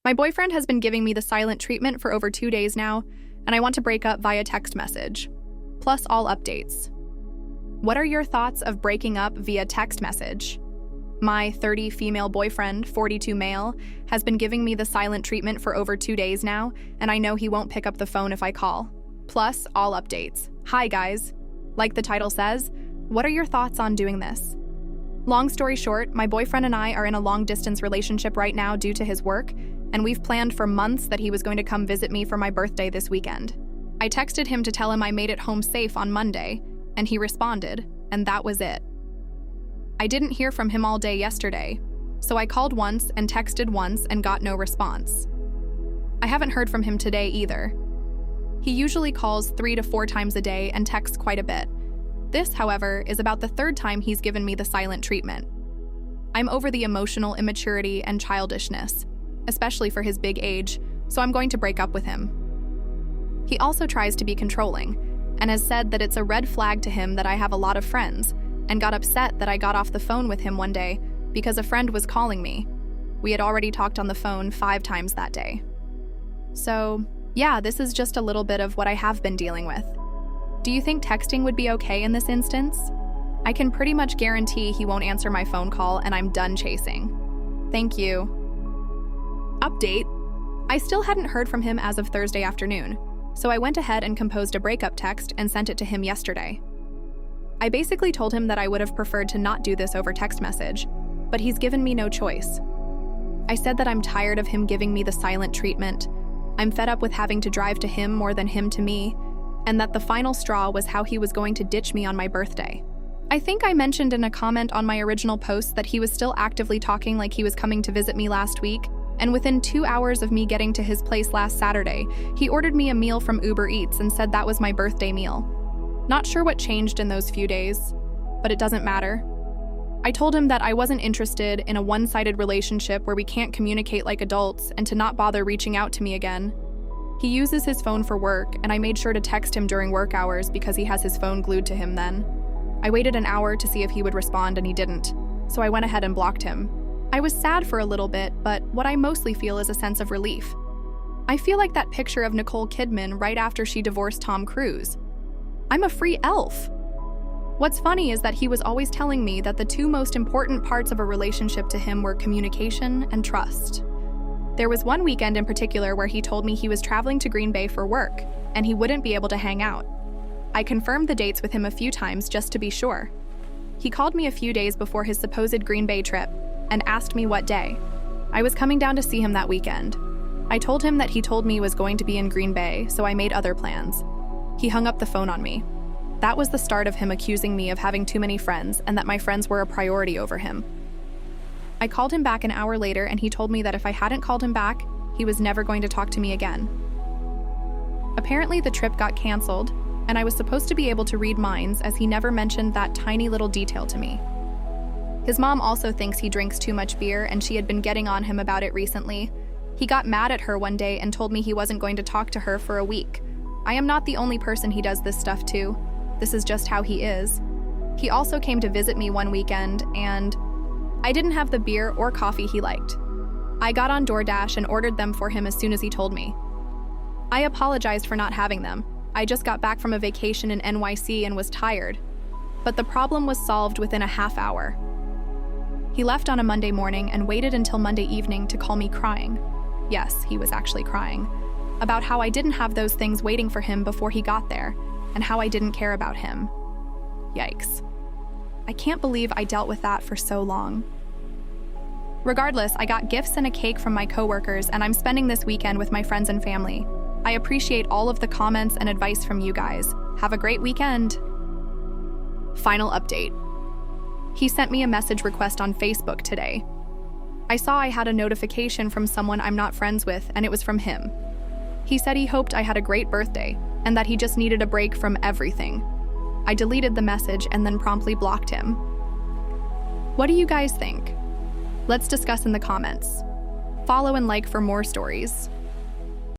My boyfriend has been giving me the silent treatment for over 2 days now, and I want to break up via text message. Plus all updates. What are your thoughts of breaking up via text message? My 30 female boyfriend, 42 male, has been giving me the silent treatment for over 2 days now, and I know he won't pick up the phone if I call. Plus all updates. Hi guys. Like the title says, what are your thoughts on doing this? Long story short, my boyfriend and I are in a long-distance relationship right now due to his work, and we've planned for months that he was going to come visit me for my birthday this weekend. I texted him to tell him I made it home safe on Monday, and he responded, and that was it. I didn't hear from him all day yesterday, so I called once and texted once and got no response. I haven't heard from him today either. He usually calls 3 to 4 times a day and texts quite a bit. This, however, is about the 3rd time he's given me the silent treatment. I'm over the emotional immaturity and childishness, especially for his big age, so I'm going to break up with him. He also tries to be controlling, and has said that it's a red flag to him that I have a lot of friends, and got upset that I got off the phone with him one day because a friend was calling me. We had already talked on the phone 5 times that day. So, yeah, this is just a little bit of what I have been dealing with. Do you think texting would be okay in this instance? I can pretty much guarantee he won't answer my phone call and I'm done chasing. Thank you. Update. I still hadn't heard from him as of Thursday afternoon, so I went ahead and composed a breakup text and sent it to him yesterday. I basically told him that I would have preferred to not do this over text message, but he's given me no choice. I said that I'm tired of him giving me the silent treatment. I'm fed up with having to drive to him more than him to me, and that the final straw was how he was going to ditch me on my birthday. I think I mentioned in a comment on my original post that he was still actively talking like he was coming to visit me last week, and within 2 hours of me getting to his place last Saturday, he ordered me a meal from Uber Eats and said that was my birthday meal. Not sure what changed in those few days, but it doesn't matter. I told him that I wasn't interested in a one-sided relationship where we can't communicate like adults and to not bother reaching out to me again. He uses his phone for work, and I made sure to text him during work hours because he has his phone glued to him then. I waited an hour to see if he would respond and he didn't, so I went ahead and blocked him. I was sad for a little bit, but what I mostly feel is a sense of relief. I feel like that picture of Nicole Kidman right after she divorced Tom Cruise. I'm a free elf. What's funny is that he was always telling me that the 2 most important parts of a relationship to him were communication and trust. There was one weekend in particular where he told me he was traveling to Green Bay for work, and he wouldn't be able to hang out. I confirmed the dates with him a few times just to be sure. He called me a few days before his supposed Green Bay trip, and asked me what day. I was coming down to see him that weekend. I told him that he told me he was going to be in Green Bay, so I made other plans. He hung up the phone on me. That was the start of him accusing me of having too many friends and that my friends were a priority over him. I called him back an hour later and he told me that if I hadn't called him back, he was never going to talk to me again. Apparently the trip got canceled, and I was supposed to be able to read minds as he never mentioned that tiny little detail to me. His mom also thinks he drinks too much beer and she had been getting on him about it recently. He got mad at her one day and told me he wasn't going to talk to her for a week. I am not the only person he does this stuff to. This is just how he is. He also came to visit me one weekend, and I didn't have the beer or coffee he liked. I got on DoorDash and ordered them for him as soon as he told me. I apologized for not having them. I just got back from a vacation in NYC and was tired. But the problem was solved within a half hour. He left on a Monday morning and waited until Monday evening to call me crying. Yes, he was actually crying. About how I didn't have those things waiting for him before he got there, and how I didn't care about him. Yikes. I can't believe I dealt with that for so long. Regardless, I got gifts and a cake from my coworkers, and I'm spending this weekend with my friends and family. I appreciate all of the comments and advice from you guys. Have a great weekend. Final update. He sent me a message request on Facebook today. I saw I had a notification from someone I'm not friends with, and it was from him. He said he hoped I had a great birthday, and that he just needed a break from everything. I deleted the message and then promptly blocked him. What do you guys think? Let's discuss in the comments. Follow and like for more stories.